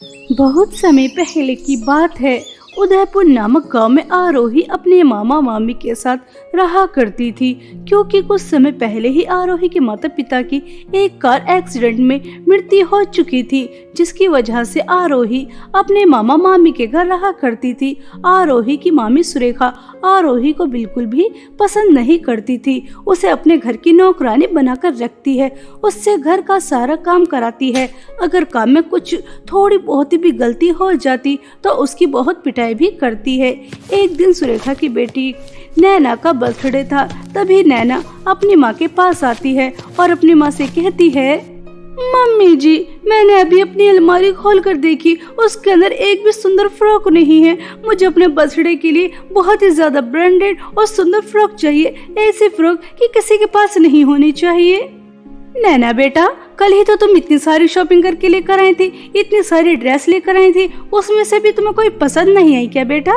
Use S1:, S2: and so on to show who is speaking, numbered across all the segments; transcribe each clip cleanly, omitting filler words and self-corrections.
S1: बहुत समय पहले की बात है। उदयपुर नामक गांव में आरोही अपने मामा मामी के साथ रहा करती थी, क्योंकि कुछ समय पहले ही आरोही के माता पिता की एक कार एक्सीडेंट में मृत्यु हो चुकी थी, जिसकी वजह से आरोही अपने मामा मामी के घर रहा करती थी। आरोही की मामी सुरेखा आरोही को बिल्कुल भी पसंद नहीं करती थी। उसे अपने घर की नौकरानी बनाकर रखती है, उससे घर का सारा काम कराती है। अगर काम में कुछ थोड़ी बहुत भी गलती हो जाती तो उसकी बहुत पिटाई भी करती है। एक दिन सुरेखा की बेटी नैना का बर्थडे था, तभी नैना अपनी माँ के पास आती है और अपनी माँ से कहती है, मम्मी जी, मैंने अभी अपनी अलमारी खोल कर देखी, उसके अंदर एक भी सुंदर फ्रॉक नहीं है। मुझे अपने बर्थडे के लिए बहुत ही ज्यादा ब्रांडेड और सुंदर फ्रॉक चाहिए, ऐसी फ्रॉक कि किसी के पास नहीं होनी चाहिए। नैना बेटा, कल ही तो तुम इतनी सारी शॉपिंग करके लेकर आई थी, इतनी सारी ड्रेस लेकर आई थी, उसमें से भी तुम्हें कोई पसंद नहीं आई क्या बेटा?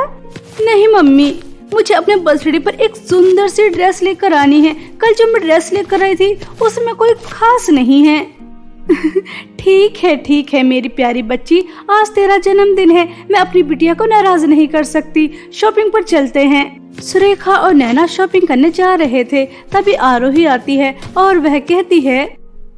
S1: नहीं मम्मी, मुझे अपने बर्थडे पर एक सुंदर सी ड्रेस लेकर आनी है। कल जो मैं ड्रेस लेकर आई थी उसमें कोई खास नहीं है। ठीक है मेरी प्यारी बच्ची, आज तेरा जन्मदिन है, मैं अपनी बिटिया को नाराज नहीं कर सकती। शॉपिंग पर चलते हैं। सुरेखा और नैना शॉपिंग करने जा रहे थे, तभी आरोही आती है और वह कहती है,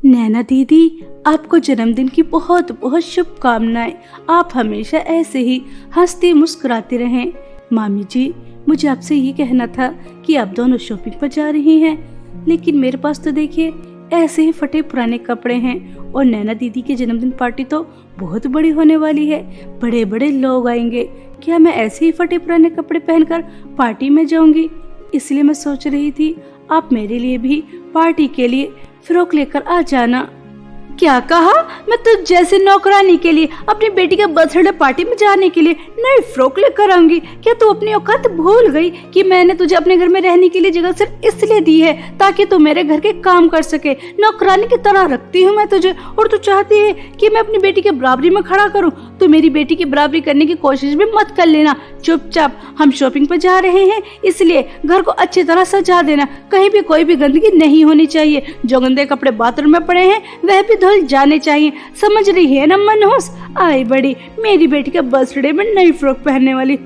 S1: नैना दीदी, आपको जन्मदिन की बहुत बहुत शुभकामनाएं। आप हमेशा ऐसे ही हंसती मुस्कुराती रहें। मामी जी, मुझे आपसे ये कहना था कि आप दोनों शॉपिंग पर जा रही हैं, लेकिन मेरे पास तो देखिए ऐसे ही फटे पुराने कपड़े हैं, और नैना दीदी की जन्मदिन पार्टी तो बहुत बड़ी होने वाली है, बड़े बड़े लोग आएंगे। क्या मैं ऐसे ही फटे पुराने कपड़े पहनकर पार्टी में जाऊंगी? इसलिए मैं सोच रही थी आप मेरे लिए भी पार्टी के लिए फ्रॉक लेकर आ जाना। क्या कहा? मैं तो जैसे नौकरानी के लिए अपनी बेटी के बर्थडे पार्टी में जाने के लिए नई फ्रॉक लेकर आऊंगी? क्या तू अपनी औकात भूल गई कि मैंने तुझे अपने घर में रहने के लिए जगह सिर्फ इसलिए दी है ताकि तू मेरे घर के काम कर सके? नौकरानी की तरह रखती हूँ मैं तुझे, और तू चाहती है कि मैं अपनी बेटी के बराबरी में खड़ा करूँ? तू मेरी बेटी की बराबरी करने की कोशिश भी मत कर लेना। चुपचाप हम शॉपिंग पर जा रहे हैं, इसलिए घर को अच्छी तरह सजा देना, कहीं भी कोई भी गंदगी नहीं होनी चाहिए। जो गंदे कपड़े बाथरूम में पड़े हैं वह भी धुल जाने चाहिए, समझ रही है ना मनहूस? आई बड़ी मेरी बेटी के बर्थडे में नई फ्रॉक पहनने वाली।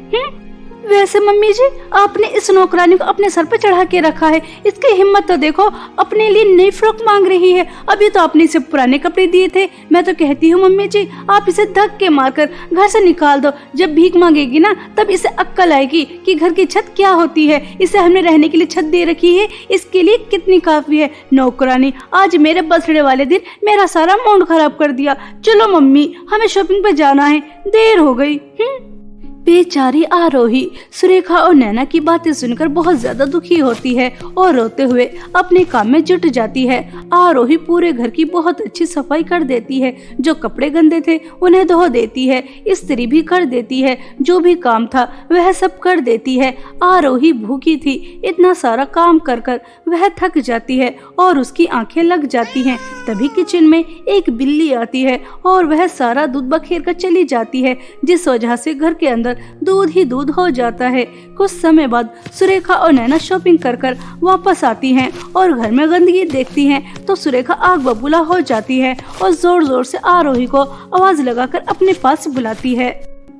S1: वैसे मम्मी जी, आपने इस नौकरानी को अपने सर पर चढ़ा के रखा है, इसकी हिम्मत तो देखो, अपने लिए नई फ्रॉक मांग रही है। अभी तो आपने इसे पुराने कपड़े दिए थे। मैं तो कहती हूँ मम्मी जी, आप इसे धक्के मारकर घर से निकाल दो। जब भीख मांगेगी ना, तब इसे अक्ल आएगी कि घर की छत क्या होती है। इसे हमने रहने के लिए छत दे रखी है, इसके लिए कितनी काफी है। नौकरानी आज मेरे बर्थडे वाले दिन मेरा सारा मूड खराब कर दिया। चलो मम्मी, हमें शॉपिंग पे जाना है, देर हो गई। बेचारी आरोही सुरेखा और नैना की बातें सुनकर बहुत ज्यादा दुखी होती है और रोते हुए अपने काम में जुट जाती है। आरोही पूरे घर की बहुत अच्छी सफाई कर देती है, जो कपड़े गंदे थे उन्हें धो देती है, इस्त्री भी कर देती है, जो भी काम था वह सब कर देती है। आरोही भूखी थी, इतना सारा काम कर कर वह थक जाती है और उसकी आंखें लग जाती हैं। तभी किचन में एक बिल्ली आती है और वह सारा दूध बखेर कर चली जाती है, जिस वजह से घर के अंदर दूध ही दूध हो जाता है। कुछ समय बाद सुरेखा और नैना शॉपिंग कर कर वापस आती हैं और घर में गंदगी देखती हैं तो सुरेखा आग बबूला हो जाती है और जोर जोर से आरोही को आवाज लगाकर अपने पास बुलाती है।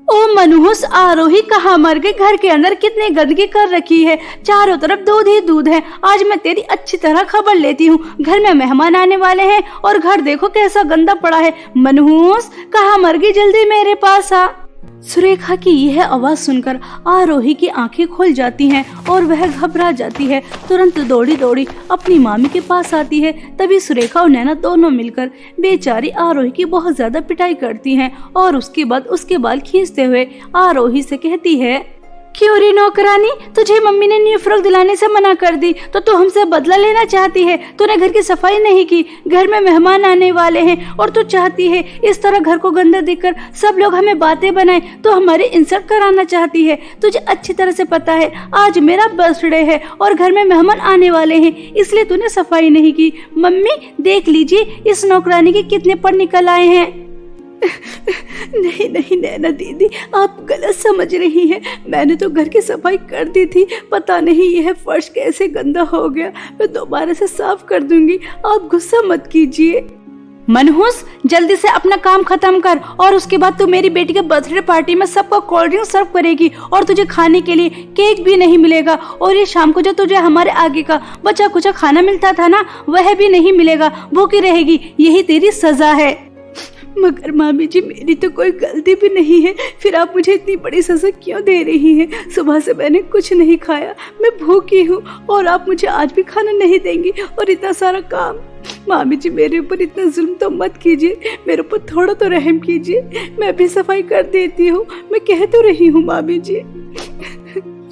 S1: ओ मनहूस आरोही, कहाँ मर गई? घर के अंदर कितनी गंदगी कर रखी है, चारों तरफ दूध ही दूध है। आज मैं तेरी अच्छी तरह खबर लेती हूँ। घर में मेहमान आने वाले हैं और घर देखो कैसा गंदा पड़ा है। मनहूस, कहाँ मर गई? जल्दी मेरे पास आ। सुरेखा की यह आवाज सुनकर आरोही की आंखें खुल जाती हैं और वह घबरा जाती है। तुरंत दौड़ी दौड़ी अपनी मामी के पास आती है। तभी सुरेखा और नैना दोनों मिलकर बेचारी आरोही की बहुत ज्यादा पिटाई करती हैं और उसके बाद उसके बाल खींचते हुए आरोही से कहती है, क्यों रे नौकरानी, तुझे मम्मी ने न्यू फ्रॉक दिलाने से मना कर दी तो तू हमसे बदला लेना चाहती है? तूने घर की सफाई नहीं की, घर में मेहमान आने वाले हैं और तू चाहती है इस तरह घर को गंदा देखकर सब लोग हमें बातें बनाएं, तो हमारी इंसल्ट कराना चाहती है। तुझे अच्छी तरह से पता है आज मेरा बर्थडे है और घर में मेहमान आने वाले हैं, इसलिए तूने सफाई नहीं की। मम्मी देख लीजिए इस नौकरानी के कितने पर निकल आए हैं। नहीं नहीं नैना दीदी, आप गलत समझ रही हैं। मैंने तो घर की सफाई कर दी थी, पता नहीं यह फर्श कैसे गंदा हो गया। मैं दोबारा से साफ कर दूंगी, आप गुस्सा मत कीजिए। मनहूस, जल्दी से अपना काम खत्म कर और उसके बाद तू मेरी बेटी के बर्थडे पार्टी में सबको कोल्ड ड्रिंक सर्व करेगी और तुझे खाने के लिए केक भी नहीं मिलेगा। और ये शाम को जो तुझे हमारे आगे का बचा कुचा खाना मिलता था ना, वह भी नहीं मिलेगा, भूखी रहेगी। यही तेरी सजा है। मगर मामी जी, मेरी तो कोई गलती भी नहीं है, फिर आप मुझे इतनी बड़ी सजा क्यों दे रही हैं? सुबह से मैंने कुछ नहीं खाया, मैं भूखी हूँ और आप मुझे आज भी खाना नहीं देंगी और इतना सारा काम। मामी जी, मेरे ऊपर इतना जुल्म तो मत कीजिए, मेरे ऊपर थोड़ा तो रहम कीजिए। मैं भी सफाई कर देती हूँ, मैं कह तो रही हूँ मामी जी।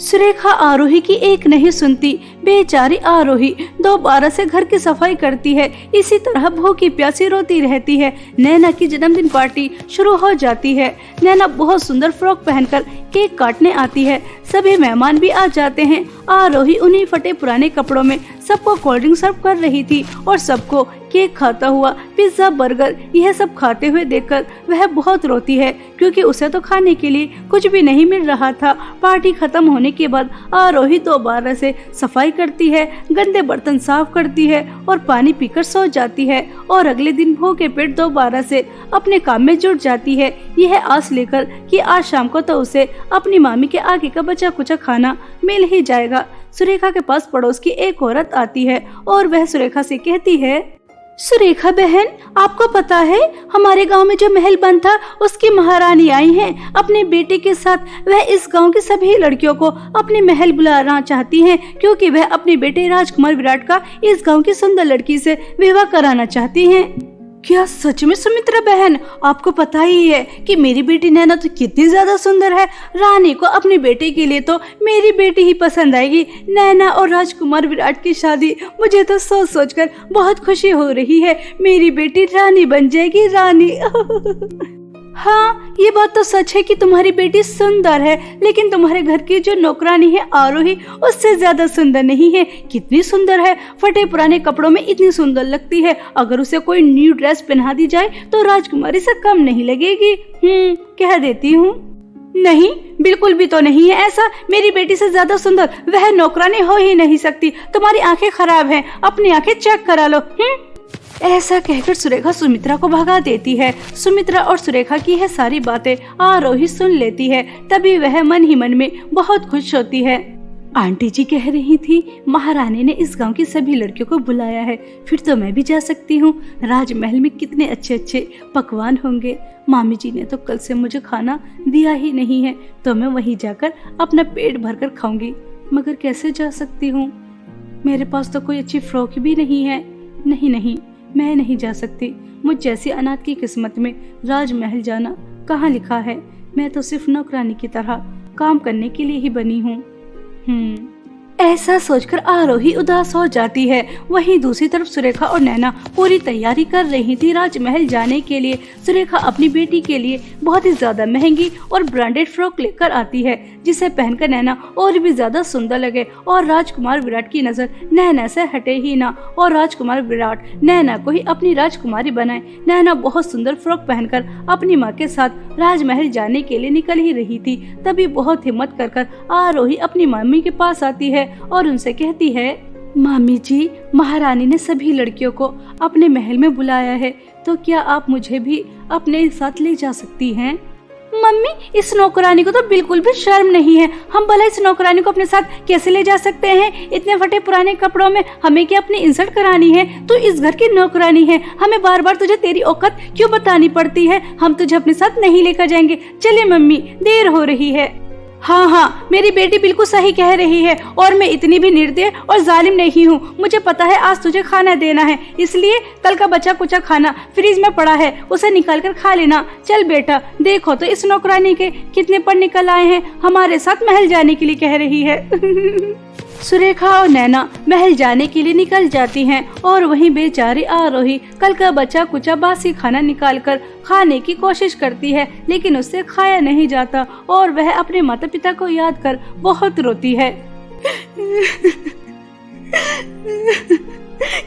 S1: सुरेखा आरोही की एक नहीं सुनती। बेचारी आरोही दोबारा से घर की सफाई करती है। इसी तरह भूखी प्यासी रोती रहती है। नैना की जन्मदिन पार्टी शुरू हो जाती है। नैना बहुत सुंदर फ्रॉक पहनकर केक काटने आती है। सभी मेहमान भी आ जाते हैं। आरोही उन्हीं फटे पुराने कपड़ों में सबको कोल्ड ड्रिंक सर्व कर रही थी और सबको केक खाता हुआ, पिज्जा, बर्गर यह सब खाते हुए देखकर वह बहुत रोती है, क्योंकि उसे तो खाने के लिए कुछ भी नहीं मिल रहा था। पार्टी खत्म होने के बाद आरोही दोबारा से सफाई करती है, गंदे बर्तन साफ करती है और पानी पीकर सो जाती है और अगले दिन भूखे पेट दोबारा से अपने काम में जुट जाती है, यह आस लेकर कि आज शाम को तो उसे अपनी मामी के आगे का बचा कुचा खाना मिल ही जाएगा। सुरेखा के पास पड़ोस की एक औरत आती है और वह सुरेखा से कहती है, सुरेखा बहन, आपको पता है हमारे गांव में जो महल बंद था उसकी महारानी आई हैं अपने बेटे के साथ। वह इस गांव की सभी लड़कियों को अपने महल बुलाना चाहती हैं, क्योंकि वह अपने बेटे राजकुमार विराट का इस गांव की सुंदर लड़की से विवाह कराना चाहती हैं। क्या सच में सुमित्रा बहन? आपको पता ही है कि मेरी बेटी नैना तो कितनी ज्यादा सुंदर है। रानी को अपने बेटे के लिए तो मेरी बेटी ही पसंद आएगी। नैना और राजकुमार विराट की शादी मुझे तो सोच सोचकर बहुत खुशी हो रही है। मेरी बेटी रानी बन जाएगी, रानी। हाँ, ये बात तो सच है कि तुम्हारी बेटी सुंदर है, लेकिन तुम्हारे घर की जो नौकरानी है आरोही, उससे ज्यादा सुंदर नहीं है। कितनी सुंदर है, फटे पुराने कपड़ों में इतनी सुंदर लगती है। अगर उसे कोई न्यू ड्रेस पहना दी जाए तो राजकुमारी से कम नहीं लगेगी। कह देती हूँ। नहीं, बिल्कुल भी तो नहीं है ऐसा। मेरी बेटी से ज्यादा सुंदर वह नौकरानी हो ही नहीं सकती। तुम्हारी आंखें खराब हैं, अपनी आंखें चेक करा लो। ऐसा कहकर सुरेखा सुमित्रा को भगा देती है। सुमित्रा और सुरेखा की है सारी बातें आरोही सुन लेती है। तभी वह मन ही मन में बहुत खुश होती है। आंटी जी कह रही थी महारानी ने इस गांव की सभी लड़कियों को बुलाया है, फिर तो मैं भी जा सकती हूँ। राजमहल में कितने अच्छे अच्छे पकवान होंगे। मामी जी ने तो कल से मुझे खाना दिया ही नहीं है, तो मैं वहीं जाकर अपना पेट भरकर खाऊंगी। मगर कैसे जा सकती हूँ? मेरे पास तो कोई अच्छी फ्रॉक भी नहीं है। नहीं, मैं नहीं जा सकती। मुझ जैसी अनाथ की किस्मत में राजमहल जाना कहाँ लिखा है? मैं तो सिर्फ नौकरानी की तरह काम करने के लिए ही बनी हूँ। ऐसा सोचकर आरोही उदास हो जाती है। वहीं दूसरी तरफ सुरेखा और नैना पूरी तैयारी कर रही थी राजमहल जाने के लिए। सुरेखा अपनी बेटी के लिए बहुत ही ज्यादा महंगी और ब्रांडेड फ्रॉक लेकर आती है, जिसे पहनकर नैना और भी ज्यादा सुंदर लगे और राजकुमार विराट की नजर नैना से हटे ही ना और राजकुमार विराट नैना को ही अपनी राजकुमारी बनाए। नैना बहुत सुंदर फ्रॉक पहनकर अपनी माँ के साथ राजमहल जाने के लिए निकल ही रही थी। तभी बहुत हिम्मत कर आरोही अपनी मम्मी के पास आती है और उनसे कहती है, मामी जी, महारानी ने सभी लड़कियों को अपने महल में बुलाया है, तो क्या आप मुझे भी अपने साथ ले जा सकती हैं? मम्मी, इस नौकरानी को तो बिल्कुल भी शर्म नहीं है। हम भला इस नौकरानी को अपने साथ कैसे ले जा सकते हैं? इतने फटे पुराने कपड़ों में हमें क्या अपनी इंसल्ट करानी है? तू इस घर की नौकरानी है, हमें बार बार तुझे तेरी औकात क्यों बतानी पड़ती है? हम तुझे अपने साथ नहीं लेकर जाएंगे। चलिए मम्मी, देर हो रही है। हाँ, मेरी बेटी बिल्कुल सही कह रही है और मैं इतनी भी निर्दय और जालिम नहीं हूँ। मुझे पता है आज तुझे खाना देना है, इसलिए कल का बचा कुचा खाना फ्रिज में पड़ा है, उसे निकाल कर खा लेना। चल बेटा, देखो तो इस नौकरानी के कितने पर निकल आए हैं, हमारे साथ महल जाने के लिए कह रही है। सुरेखा और नैना महल जाने के लिए निकल जाती हैं और वहीं बेचारी आरोही कल का बचा कुचा बासी खाना निकालकर खाने की कोशिश करती है, लेकिन उससे खाया नहीं जाता और वह अपने माता पिता को याद कर बहुत रोती है।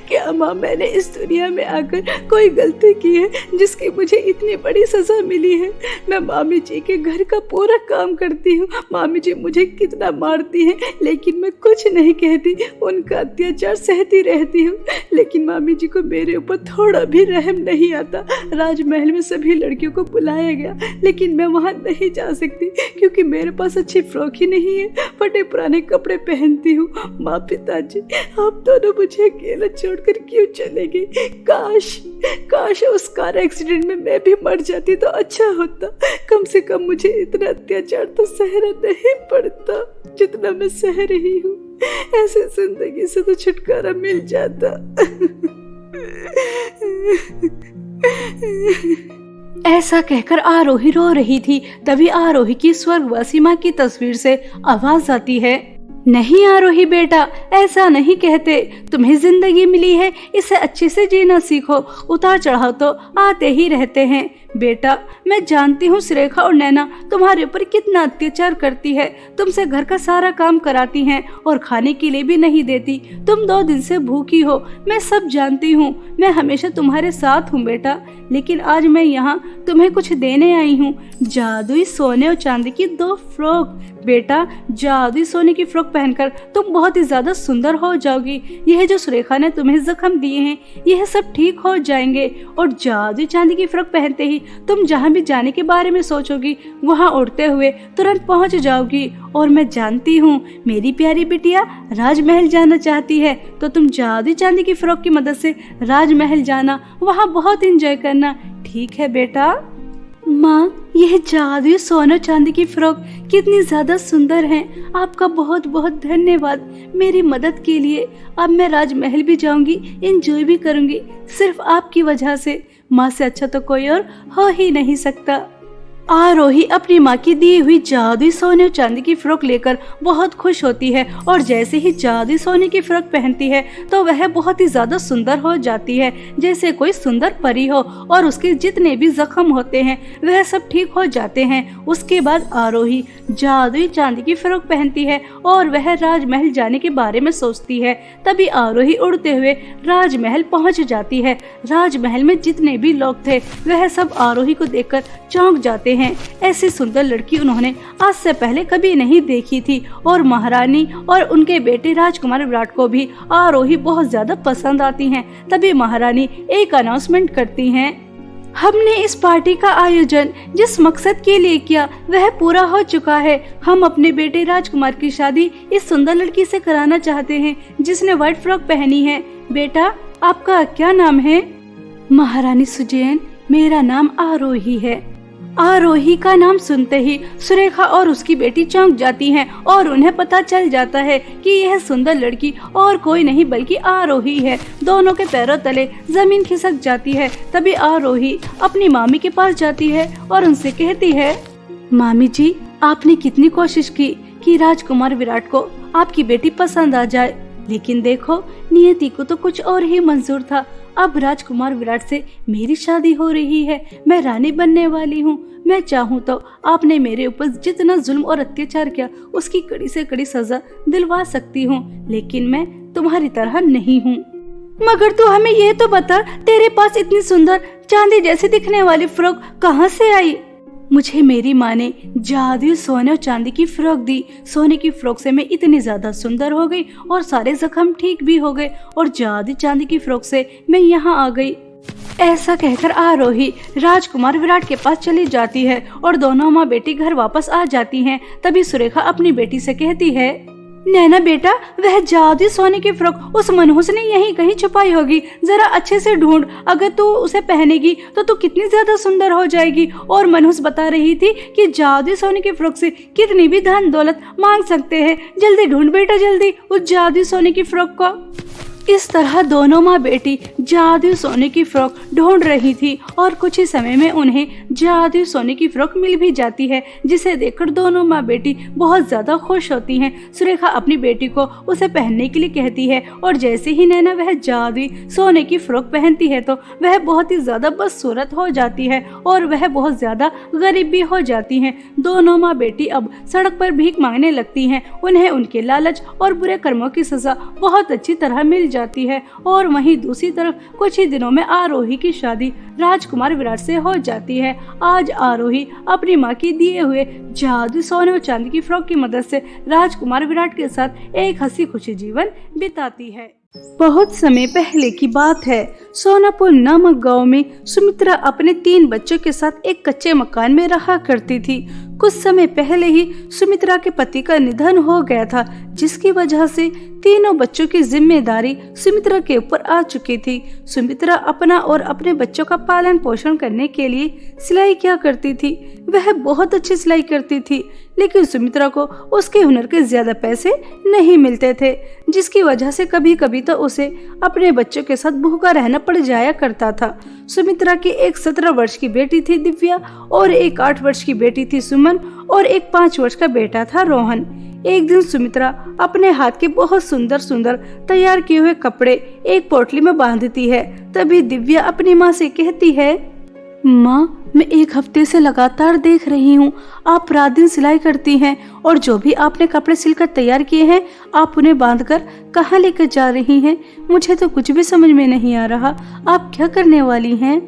S1: क्या माँ मैंने इस दुनिया में आकर कोई गलती की है जिसकी मुझे इतनी बड़ी सजा मिली है? मैं मामी जी के घर का पूरा काम करती हूँ, मामी जी मुझे कितना मारती हैं लेकिन मैं कुछ नहीं कहती, उनका अत्याचार सहती रहती हूँ। लेकिन मामी जी को मेरे ऊपर थोड़ा भी रहम नहीं आता। राजमहल में सभी लड़कियों को बुलाया गया लेकिन मैं वहाँ नहीं जा सकती क्योंकि मेरे पास अच्छी फ्रॉक ही नहीं है, फटे पुराने कपड़े पहनती हूँ। माँ पिताजी आप दोनों मुझे अकेला छोड़कर क्यों चले गए? काश उस कार एक्सीडेंट में मैं भी मर जाती तो अच्छा होता। कम से कम मुझे इतना अत्याचार तो सहना नहीं पड़ता जितना मैं सह रही हूँ। ऐसे जिंदगी से तो छुटकारा मिल जाता। ऐसा कहकर आरोही रो रही थी। तभी आरोही की स्वर्गवासी माँ की तस्वीर से आवाज आती है, नहीं आरोही बेटा, ऐसा नहीं कहते। तुम्हें जिंदगी मिली है, इसे अच्छे से जीना सीखो। उतार चढ़ाव तो आते ही रहते हैं बेटा। मैं जानती हूँ सुरेखा और नैना तुम्हारे ऊपर कितना अत्याचार करती है, तुमसे घर का सारा काम कराती हैं और खाने के लिए भी नहीं देती। तुम 2 दिन से भूखी हो, मैं सब जानती हूँ। मैं हमेशा तुम्हारे साथ हूँ बेटा, लेकिन आज मैं यहाँ तुम्हें कुछ देने आई हूँ। जादुई सोने और चांदी की 2 फ्रॉक। बेटा जादुई सोने की फ्रॉक पहनकर तुम बहुत ही ज्यादा सुंदर हो जाओगी। यह जो सुरेखा ने तुम्हें जख्म दिए हैं यह सब ठीक हो जाएंगे और जादुई चांदी की फ्रॉक पहनते ही तुम जहाँ भी जाने के बारे में सोचोगी वहाँ उड़ते हुए तुरंत पहुँच जाओगी। और मैं जानती हूँ मेरी प्यारी बिटिया राजमहल जाना चाहती है तो तुम जादुई चांदी की फ्रॉक की मदद से राजमहल जाना, वहाँ बहुत एंजॉय करना। ठीक है बेटा? माँ यह जादुई सोना चांदी की फ्रॉक कितनी ज्यादा सुंदर है। आपका बहुत बहुत धन्यवाद मेरी मदद के लिए। अब मैं राजमहल भी जाऊंगी, एंजॉय भी करूंगी, सिर्फ आपकी वजह से। माँ से अच्छा तो कोई और हो ही नहीं सकता। आरोही अपनी माँ की दी हुई जादुई सोने और चांदी की फ्रॉक लेकर बहुत खुश होती है और जैसे ही जादुई सोने की फ्रॉक पहनती है तो वह बहुत ही ज्यादा सुंदर हो जाती है, जैसे कोई सुंदर परी हो। और उसके जितने भी जख्म होते हैं वह सब ठीक हो जाते हैं। उसके बाद आरोही जादुई चांदी की फ्रॉक पहनती है और वह राजमहल जाने के बारे में सोचती है। तभी आरोही उड़ते हुए राजमहल पहुँच जाती है। राजमहल में जितने भी लोग थे वह सब आरोही को देखकर चौंक जाते हैं। ऐसी सुंदर लड़की उन्होंने आज से पहले कभी नहीं देखी थी और महारानी और उनके बेटे राजकुमार विराट को भी आरोही बहुत ज्यादा पसंद आती हैं। तभी महारानी एक अनाउंसमेंट करती हैं, हमने इस पार्टी का आयोजन जिस मकसद के लिए किया वह पूरा हो चुका है। हम अपने बेटे राजकुमार की शादी इस सुंदर लड़की से कराना चाहते हैं जिसने व्हाइट फ्रॉक पहनी है। बेटा आपका क्या नाम है? महारानी सुजैन, मेरा नाम आरोही है। आरोही का नाम सुनते ही सुरेखा और उसकी बेटी चौंक जाती हैं और उन्हें पता चल जाता है कि यह सुंदर लड़की और कोई नहीं बल्कि आरोही है। दोनों के पैरों तले जमीन खिसक जाती है। तभी आरोही अपनी मामी के पास जाती है और उनसे कहती है, मामी जी आपने कितनी कोशिश की कि राजकुमार विराट को आपकी बेटी पसंद आ जाए, लेकिन देखो नियति को तो कुछ और ही मंजूर था। अब राजकुमार विराट से मेरी शादी हो रही है, मैं रानी बनने वाली हूँ। मैं चाहूँ तो आपने मेरे ऊपर जितना जुल्म और अत्याचार किया उसकी कड़ी से कड़ी सजा दिलवा सकती हूँ, लेकिन मैं तुम्हारी तरह नहीं हूँ। मगर तू हमें ये तो बता, तेरे पास इतनी सुंदर चांदी जैसी दिखने वाली फ्रॉक कहाँ से आई? मुझे मेरी माँ ने जादुई सोने और चांदी की फ्रॉक दी। सोने की फ्रॉक से मैं इतनी ज्यादा सुंदर हो गई और सारे जख्म ठीक भी हो गए और जादुई चांदी की फ्रॉक से मैं यहाँ आ गई। ऐसा कहकर आरोही राजकुमार विराट के पास चली जाती है और दोनों माँ बेटी घर वापस आ जाती हैं। तभी सुरेखा अपनी बेटी से कहती है, नैना बेटा वह जादुई सोने की फ्रॉक उस मनहूस ने यहीं कहीं छुपाई होगी, जरा अच्छे से ढूंढ। अगर तू उसे पहनेगी तो तू कितनी ज्यादा सुंदर हो जाएगी। और मनहूस बता रही थी कि जादुई सोने की फ्रॉक से कितनी भी धन दौलत मांग सकते हैं। जल्दी ढूंढ बेटा, जल्दी उस जादुई सोने की फ्रॉक को। इस तरह दोनों माँ बेटी जादुई सोने की फ्रॉक ढूंढ रही थी और कुछ ही समय में उन्हें जादुई सोने की फ्रॉक मिल भी जाती है, जिसे देखकर दोनों माँ बेटी बहुत ज्यादा खुश होती हैं। सुरेखा अपनी बेटी को उसे पहनने के लिए कहती है और जैसे ही नैना वह जादुई सोने की फ्रॉक पहनती है तो वह बहुत ही ज्यादा बदसूरत हो जाती है और वह बहुत ज्यादा गरीब भी हो जाती हैं। दोनों माँ बेटी अब सड़क पर भीख मांगने लगती हैं। उन्हें उनके लालच और बुरे कर्मों की सजा बहुत अच्छी तरह मिल जाती है। और वहीं दूसरी तरफ कुछ ही दिनों में आरोही की शादी राजकुमार विराट से हो जाती है। आज आरोही अपनी माँ की दिए हुए जादू सोने और चांदी की फ्रॉक की मदद से राजकुमार विराट के साथ एक हंसी खुशी जीवन बिताती है। बहुत समय पहले की बात है। सोनापुर नामक गांव में सुमित्रा अपने 3 बच्चों के साथ एक कच्चे मकान में रहा करती थी। कुछ समय पहले ही सुमित्रा के पति का निधन हो गया था, जिसकी वजह से तीनों बच्चों की जिम्मेदारी सुमित्रा के ऊपर आ चुकी थी। सुमित्रा अपना और अपने बच्चों का पालन पोषण करने के लिए सिलाई किया करती थी। वह बहुत अच्छी सिलाई करती थी, लेकिन सुमित्रा को उसके हुनर के ज्यादा पैसे नहीं मिलते थे, जिसकी वजह से कभी कभी तो उसे अपने बच्चों के साथ भूखा रहना पड़ जाया करता था। सुमित्रा की एक 17 वर्ष की बेटी थी दिव्या, और एक 8 वर्ष की बेटी थी सुमन, और एक 5 वर्ष का बेटा था रोहन। एक दिन सुमित्रा अपने हाथ के बहुत सुंदर सुंदर तैयार किए हुए कपड़े एक पोटली में बांधती है। तभी दिव्या अपनी माँ से कहती है, माँ, मैं 1 हफ्ते से लगातार देख रही हूँ आप रात दिन सिलाई करती हैं, और जो भी आपने कपड़े सिलकर तैयार किए हैं आप उन्हें बांधकर कहाँ लेकर जा रही हैं? मुझे तो कुछ भी समझ में नहीं आ रहा, आप क्या करने वाली हैं?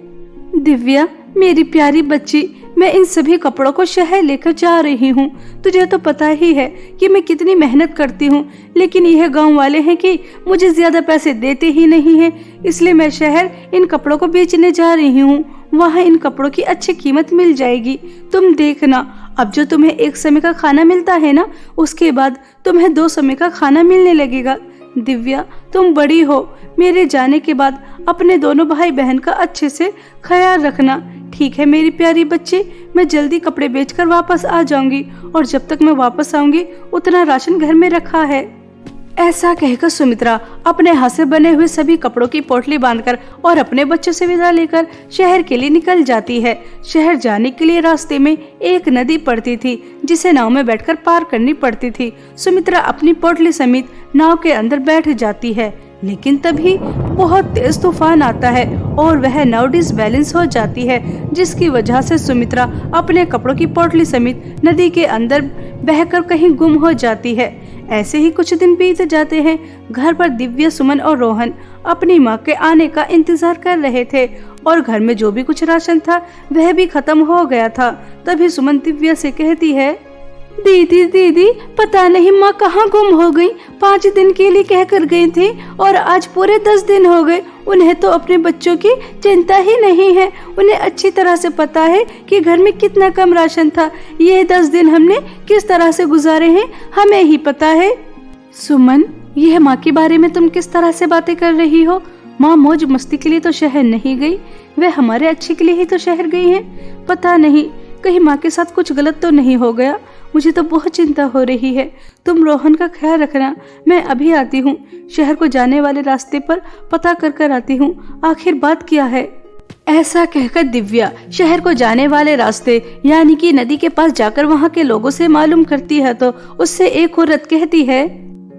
S1: दिव्या, मेरी प्यारी बच्ची, मैं इन सभी कपड़ों को शहर लेकर जा रही हूँ। तुझे तो पता ही है कि मैं कितनी मेहनत करती हूँ, लेकिन यह गांव वाले हैं कि मुझे ज्यादा पैसे देते ही नहीं हैं, इसलिए मैं शहर इन कपड़ों को बेचने जा रही हूँ। वहाँ इन कपड़ों की अच्छी कीमत मिल जाएगी। तुम देखना, अब जो तुम्हें 1 समय का खाना मिलता है ना, उसके बाद तुम्हें 2 समय का खाना मिलने लगेगा। दिव्या, तुम बड़ी हो, मेरे जाने के बाद अपने दोनों भाई बहन का अच्छे से ख्याल रखना। ठीक है मेरी प्यारी बच्ची, मैं जल्दी कपड़े बेचकर वापस आ जाऊंगी, और जब तक मैं वापस आऊंगी उतना राशन घर में रखा है। ऐसा कहकर सुमित्रा अपने हाथ से बने हुए सभी कपड़ों की पोटली बांधकर और अपने बच्चों से विदा लेकर शहर के लिए निकल जाती है। शहर जाने के लिए रास्ते में एक नदी पड़ती थी, जिसे नाव में बैठकर पार करनी पड़ती थी। सुमित्रा अपनी पोटली समेत नाव के अंदर बैठ जाती है, लेकिन तभी बहुत तेज तूफान आता है और वह नाव डिसबैलेंस हो जाती है, जिसकी वजह से सुमित्रा अपने कपड़ों की पोटली समेत नदी के अंदर बहकर कहीं गुम हो जाती है। ऐसे ही कुछ दिन बीत जाते हैं। घर पर दिव्या, सुमन और रोहन अपनी माँ के आने का इंतजार कर रहे थे, और घर में जो भी कुछ राशन था वह भी खत्म हो गया था। तभी सुमन दिव्या से कहती है, दीदी, पता नहीं माँ कहाँ गुम हो गई। 5 दिन के लिए कह कर गई थी, और आज पूरे 10 दिन हो गए। उन्हें तो अपने बच्चों की चिंता ही नहीं है। उन्हें अच्छी तरह से पता है कि घर में कितना कम राशन था। ये 10 दिन हमने किस तरह से गुजारे हैं हमें ही पता है। सुमन, यह माँ के बारे में तुम किस तरह से बातें कर रही हो? माँ मौज मस्ती के लिए तो शहर नहीं गई, वह हमारे अच्छे के लिए ही तो शहर गई है। पता नहीं कहीं माँ के साथ कुछ गलत तो नहीं हो गया। मुझे तो बहुत चिंता हो रही है। तुम रोहन का ख्याल रखना, मैं अभी आती हूँ। शहर को जाने वाले रास्ते पर पता कर आती हूँ, आखिर बात क्या है। ऐसा कहकर दिव्या शहर को जाने वाले रास्ते यानी कि नदी के पास जाकर वहाँ के लोगों से मालूम करती है, तो उससे एक औरत कहती है,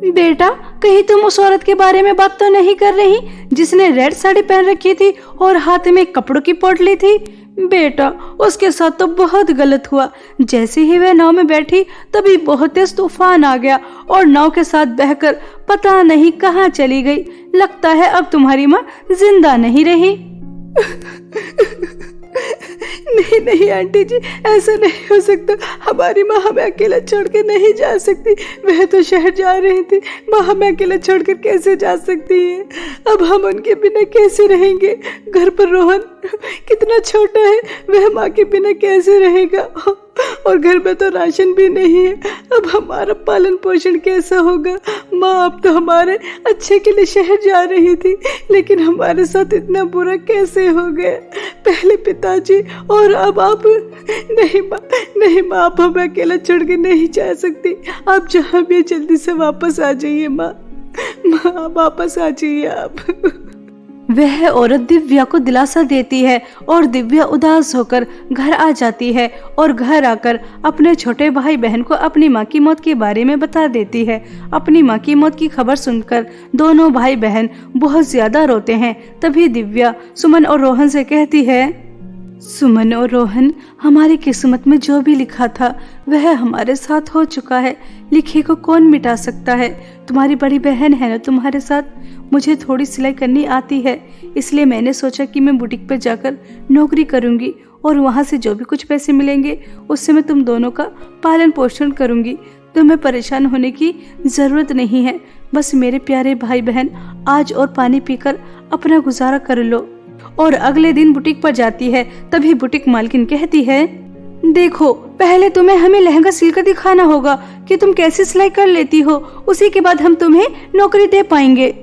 S1: बेटा, कहीं तुम उस औरत के बारे में बात तो नहीं कर रही जिसने रेड साड़ी पहन रखी थी और हाथ में कपड़ों की पोटली थी? बेटा, उसके साथ तो बहुत गलत हुआ। जैसे ही वह नाव में बैठी तभी बहुत तेज तूफान आ गया और नाव के साथ बहकर पता नहीं कहाँ चली गई। लगता है अब तुम्हारी माँ जिंदा नहीं रही। नहीं आंटी जी, ऐसा नहीं हो सकता। हमारी माँ हमें अकेला छोड़ के नहीं जा सकती। वह तो शहर जा रही थी, माँ हमें अकेला छोड़कर कैसे जा सकती है? अब हम उनके बिना कैसे रहेंगे? घर पर रोहन कितना छोटा है, वह माँ के बिना कैसे रहेगा? और घर में तो राशन भी नहीं है। अब हमारा पालन पोषण कैसा होगा? माँ अब तो हमारे अच्छे के लिए शहर जा रही थी, लेकिन हमारे साथ इतना बुरा कैसे हो गया? पहले पिताजी और अब आप। नहीं माँ, आप हमें अकेला छोड़ के नहीं जा सकती। आप जहाँ भी जल्दी से वापस आ जाइए माँ, वापस आ जाइए आप। वह औरत दिव्या को दिलासा देती है और दिव्या उदास होकर घर आ जाती है और घर आकर अपने छोटे भाई बहन को अपनी माँ की मौत के बारे में बता देती है। अपनी माँ की मौत की खबर सुनकर दोनों भाई बहन बहुत ज्यादा रोते हैं। तभी दिव्या सुमन और रोहन से कहती है, सुमन और रोहन, हमारी किस्मत में जो भी लिखा था वह हमारे साथ हो चुका है। लिखे को कौन मिटा सकता है। तुम्हारी बड़ी बहन है ना तुम्हारे साथ। मुझे थोड़ी सिलाई करनी आती है, इसलिए मैंने सोचा कि मैं बुटीक पर जाकर नौकरी करूंगी और वहां से जो भी कुछ पैसे मिलेंगे उससे मैं तुम दोनों का पालन पोषण करूंगी। तुम्हें परेशान होने की जरूरत नहीं है। बस मेरे प्यारे भाई बहन, आज और पानी पीकर अपना गुजारा कर लो। और अगले दिन बुटीक पर जाती है। तभी बुटीक मालकिन कहती है, देखो, पहले तुम्हें हमें लहंगा सिलकर दिखाना होगा कि तुम कैसे सिलाई कर लेती हो, उसी के बाद हम तुम्हें नौकरी दे पाएंगे।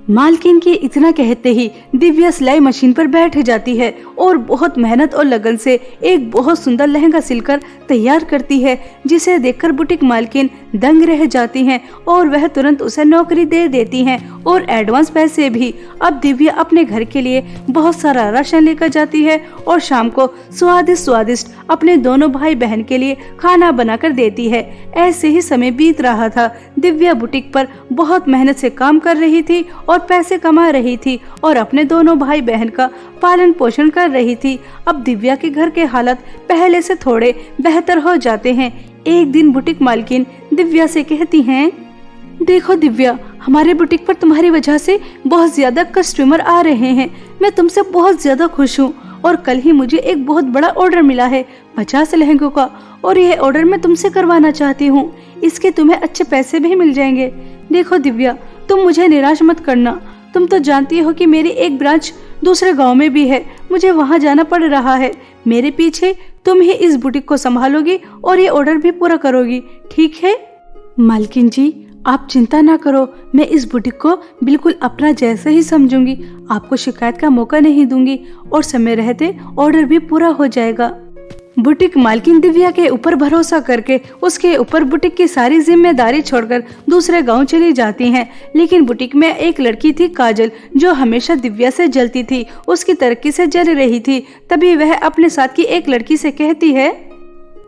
S1: मालकिन के इतना कहते ही दिव्या सिलाई मशीन पर बैठ जाती है और बहुत मेहनत और लगन से एक बहुत सुंदर लहंगा सिलकर तैयार करती है, जिसे देखकर बुटीक मालकिन दंग रह जाती हैं और वह तुरंत उसे नौकरी दे देती हैं और एडवांस पैसे भी। अब दिव्या अपने घर के लिए बहुत सारा राशन लेकर जाती है और शाम को स्वादिष्ट अपने दोनों भाई बहन के लिए खाना बनाकर देती है। ऐसे ही समय बीत रहा था। दिव्या बुटीक पर बहुत मेहनत से काम कर रही थी और पैसे कमा रही थी और अपने दोनों भाई बहन का पालन पोषण कर रही थी। अब दिव्या के घर के हालत पहले से थोड़े बेहतर हो जाते हैं। एक दिन बुटीक मालकिन दिव्या से कहती हैं, देखो दिव्या, हमारे बुटीक पर तुम्हारी वजह से बहुत ज्यादा कस्टमर आ रहे हैं। मैं तुमसे बहुत ज्यादा खुश हूँ और कल ही मुझे एक बहुत बड़ा ऑर्डर मिला है 50 लहंगों का, और यह ऑर्डर मैं तुमसे करवाना चाहती हूँ। इसके तुम्हें अच्छे पैसे भी मिल जाएंगे। देखो दिव्या, तुम मुझे निराश मत करना। तुम तो जानती हो कि मेरी एक ब्रांच दूसरे गांव में भी है, मुझे वहां जाना पड़ रहा है। मेरे पीछे तुम ही इस बुटीक को संभालोगी और ये ऑर्डर भी पूरा करोगी, ठीक है? मालकिन जी, आप चिंता ना करो, मैं इस बुटीक को बिल्कुल अपना जैसा ही समझूंगी। आपको शिकायत का मौका नहीं दूंगी और समय रहते ऑर्डर भी पूरा हो जाएगा। बुटीक मालकिन दिव्या के ऊपर भरोसा करके उसके ऊपर बुटीक की सारी जिम्मेदारी छोड़कर दूसरे गांव चली जाती हैं। लेकिन बुटीक में एक लड़की थी काजल, जो हमेशा दिव्या से जलती थी, उसकी तरक्की से जल रही थी। तभी वह अपने साथ की एक लड़की से कहती है,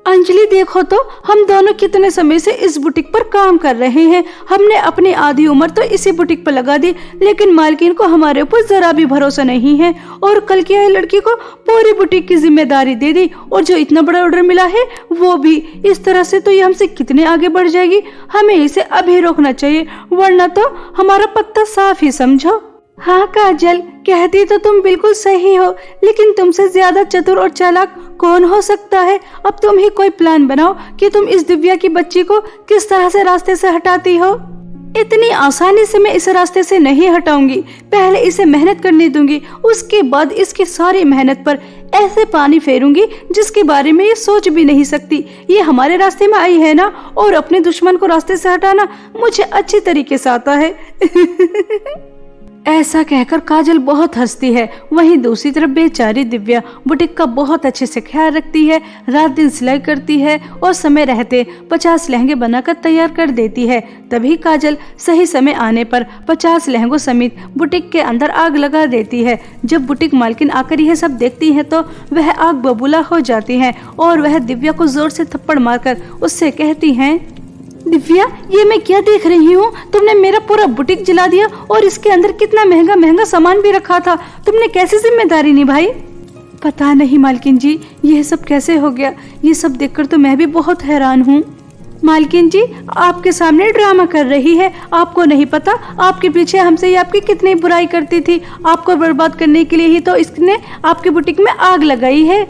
S1: अंजलि देखो तो, हम दोनों कितने समय से इस बुटीक पर काम कर रहे हैं। हमने अपनी आधी उम्र तो इसी बुटीक पर लगा दी, लेकिन मालकिन को हमारे ऊपर जरा भी भरोसा नहीं है और कल की आई लड़की को पूरी बुटीक की जिम्मेदारी दे दी और जो इतना बड़ा ऑर्डर मिला है वो भी। इस तरह से तो ये हमसे कितने आगे बढ़ जाएगी। हमें इसे अभी रोकना चाहिए, वरना तो हमारा पत्ता साफ ही समझो। हाँ काजल, कहती तो तुम बिल्कुल सही हो, लेकिन तुमसे ज्यादा चतुर और चालाक कौन हो सकता है। अब तुम ही कोई प्लान बनाओ कि तुम इस दिव्या की बच्ची को किस तरह से रास्ते से हटाती हो। इतनी आसानी से मैं इस रास्ते से नहीं हटाऊंगी। पहले इसे मेहनत करने दूंगी, उसके बाद इसकी सारी मेहनत पर ऐसे पानी फेरूंगी जिसके बारे में ये सोच भी नहीं सकती। ये हमारे रास्ते में आई है ना, और अपने दुश्मन को रास्ते से हटाना मुझे अच्छी तरीके से आता है। ऐसा कहकर काजल बहुत हंसती है। वहीं दूसरी तरफ बेचारी दिव्या बुटीक का बहुत अच्छे से ख्याल रखती है, रात दिन सिलाई करती है और समय रहते 50 लहंगे बनाकर तैयार कर देती है। तभी काजल सही समय आने पर 50 लहंगों समेत बुटीक के अंदर आग लगा देती है। जब बुटीक मालकिन आकर यह सब देखती है तो वह आग बबूला हो जाती है और वह दिव्या को जोर से थप्पड़ मारकर उससे कहती है, दिव्या, ये मैं क्या देख रही हूँ? तुमने मेरा पूरा बुटीक जला दिया और इसके अंदर कितना महंगा महंगा सामान भी रखा था। तुमने कैसे जिम्मेदारी निभाई? पता नहीं मालकिन जी, यह सब कैसे हो गया। ये सब देखकर तो मैं भी बहुत हैरान हूँ। मालकिन जी, आपके सामने ड्रामा कर रही है। आपको नहीं पता आपके पीछे हमसे ये आपकी कितनी बुराई करती थी। आपको बर्बाद करने के लिए ही तो इसने आपके बुटीक में आग लगाई है।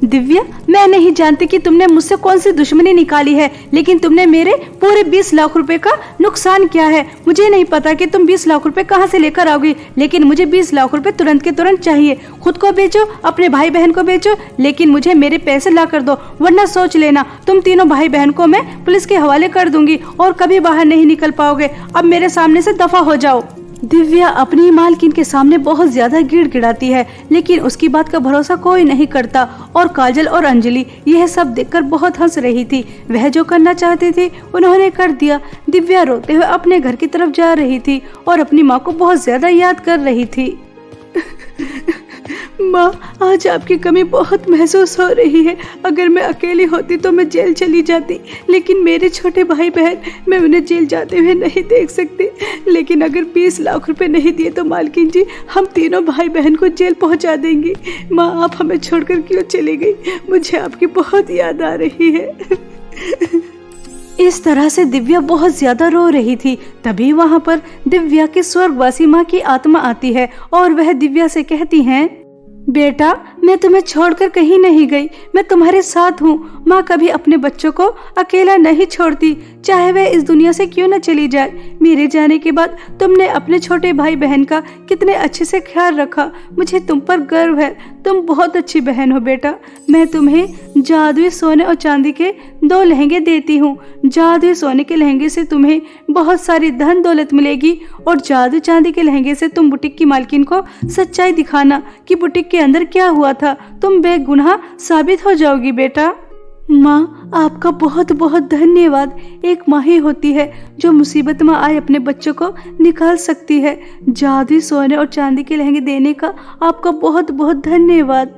S1: दिव्या, मैं नहीं जानती कि तुमने मुझसे कौन सी दुश्मनी निकाली है, लेकिन तुमने मेरे पूरे 20 लाख रुपए का नुकसान किया है। मुझे नहीं पता कि तुम 20 लाख रुपए कहां से लेकर आओगी, लेकिन मुझे 20 लाख रुपए तुरंत के तुरंत चाहिए। खुद को बेचो, अपने भाई बहन को बेचो, लेकिन मुझे मेरे पैसे ला कर दो, वरना सोच लेना तुम तीनों भाई बहन को मैं पुलिस के हवाले कर दूंगी और कभी बाहर नहीं निकल पाओगे। अब मेरे सामने से दफा हो जाओ। दिव्या अपनी मालकिन के सामने बहुत ज्यादा गिड़गिड़ाती है, लेकिन उसकी बात का भरोसा कोई नहीं करता और काजल और अंजलि यह सब देखकर बहुत हंस रही थी। वह जो करना चाहती थी उन्होंने कर दिया। दिव्या रोते हुए अपने घर की तरफ जा रही थी और अपनी माँ को बहुत ज्यादा याद कर रही थी। माँ, आज आपकी कमी बहुत महसूस हो रही है। अगर मैं अकेली होती तो मैं जेल चली जाती, लेकिन मेरे छोटे भाई बहन, मैं उन्हें जेल जाते हुए नहीं देख सकती। लेकिन अगर 20 लाख रुपए नहीं दिए तो मालकिन जी, हम तीनों भाई बहन को जेल पहुंचा देंगी। माँ, आप हमें छोड़कर क्यों चली गई? मुझे आपकी बहुत याद आ रही है। इस तरह से दिव्या बहुत ज्यादा रो रही थी। तभी वहाँ पर दिव्या की स्वर्गवासी माँ की आत्मा आती है और वह दिव्या से कहती है, बेटा, मैं तुम्हें छोड़कर कहीं नहीं गई, मैं तुम्हारे साथ हूँ। माँ कभी अपने बच्चों को अकेला नहीं छोड़ती, चाहे वह इस दुनिया से क्यों न चली जाए। मेरे जाने के बाद तुमने अपने छोटे भाई बहन का कितने अच्छे से ख्याल रखा। मुझे तुम पर गर्व है, तुम बहुत अच्छी बहन हो बेटा। मैं तुम्हें जादुई सोने और चांदी के 2 लहंगे देती हूँ। जादुई सोने के लहंगे से तुम्हें बहुत सारी धन दौलत मिलेगी और जादुई चांदी के लहंगे से तुम बुटीक की मालकिन को सच्चाई दिखाना कि बुटीक के अंदर क्या हुआ था। तुम बेगुनाह साबित हो जाओगी बेटा। माँ, आपका बहुत बहुत धन्यवाद। एक माँ ही होती है जो मुसीबत में आए अपने बच्चों को निकाल सकती है। जादुई सोने और चांदी के लहंगे देने का आपका बहुत बहुत धन्यवाद।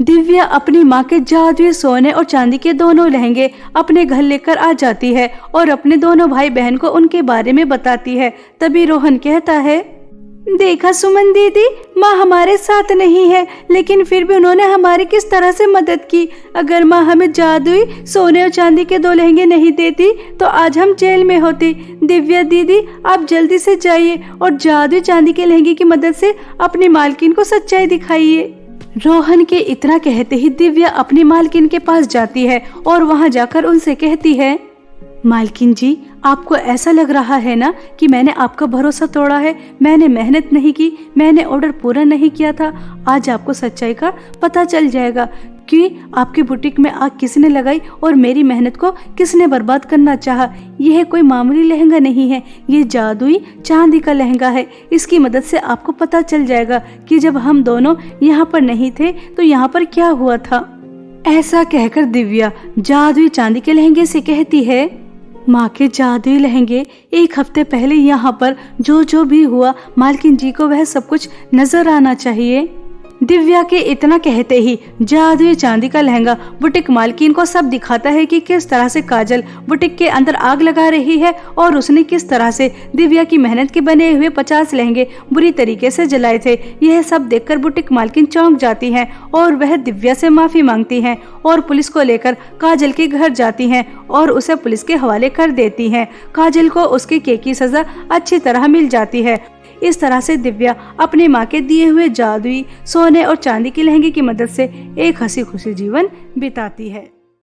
S1: दिव्या अपनी माँ के जादुई सोने और चांदी के दोनों लहंगे अपने घर लेकर आ जाती है और अपने दोनों भाई बहन को उनके बारे में बताती है। तभी रोहन कहता है, देखा सुमन दीदी, माँ हमारे साथ नहीं है, लेकिन फिर भी उन्होंने हमारी किस तरह से मदद की। अगर माँ हमें जादुई सोने और चांदी के 2 लहंगे नहीं देती तो आज हम जेल में होते। दिव्या दीदी, आप जल्दी से जाइए और जादुई चांदी के लहंगे की मदद से अपनी मालकिन को सच्चाई दिखाइए। रोहन के इतना कहते ही दिव्या अपनी मालकिन के पास जाती है और वहाँ जाकर उनसे कहती है, मालकिन जी, आपको ऐसा लग रहा है ना कि मैंने आपका भरोसा तोड़ा है। मैंने मेहनत नहीं की, मैंने ऑर्डर पूरा नहीं किया था। आज आपको सच्चाई का पता चल जाएगा कि आपकी बुटीक में आग किसने लगाई और मेरी मेहनत को किसने बर्बाद करना चाहा। यह कोई मामूली लहंगा नहीं है, ये जादुई चांदी का लहंगा है। इसकी मदद से आपको पता चल जाएगा कि जब हम दोनों यहाँ पर नहीं थे तो यहाँ पर क्या हुआ था। ऐसा कहकर दिव्या जादुई चांदी के लहंगे से कहती है, माँ के जादुई लहंगे, 1 हफ्ते पहले यहाँ पर जो भी हुआ, मालकिन जी को वह सब कुछ नजर आना चाहिए। दिव्या के इतना कहते ही जादुई चांदी का लहंगा बुटीक मालकिन को सब दिखाता है कि किस तरह से काजल बुटीक के अंदर आग लगा रही है और उसने किस तरह से दिव्या की मेहनत के बने हुए 50 लहंगे बुरी तरीके से जलाए थे। यह सब देखकर बुटीक मालकिन चौंक जाती हैं और वह दिव्या से माफी मांगती हैं और पुलिस को लेकर काजल के घर जाती हैं और उसे पुलिस के हवाले कर देती हैं। काजल को उसके केस की सजा अच्छी तरह मिल जाती है। इस तरह से दिव्या अपनी माँ के दिए हुए जादुई सोने और चांदी के लहंगे की मदद से एक हंसी खुशी जीवन बिताती है।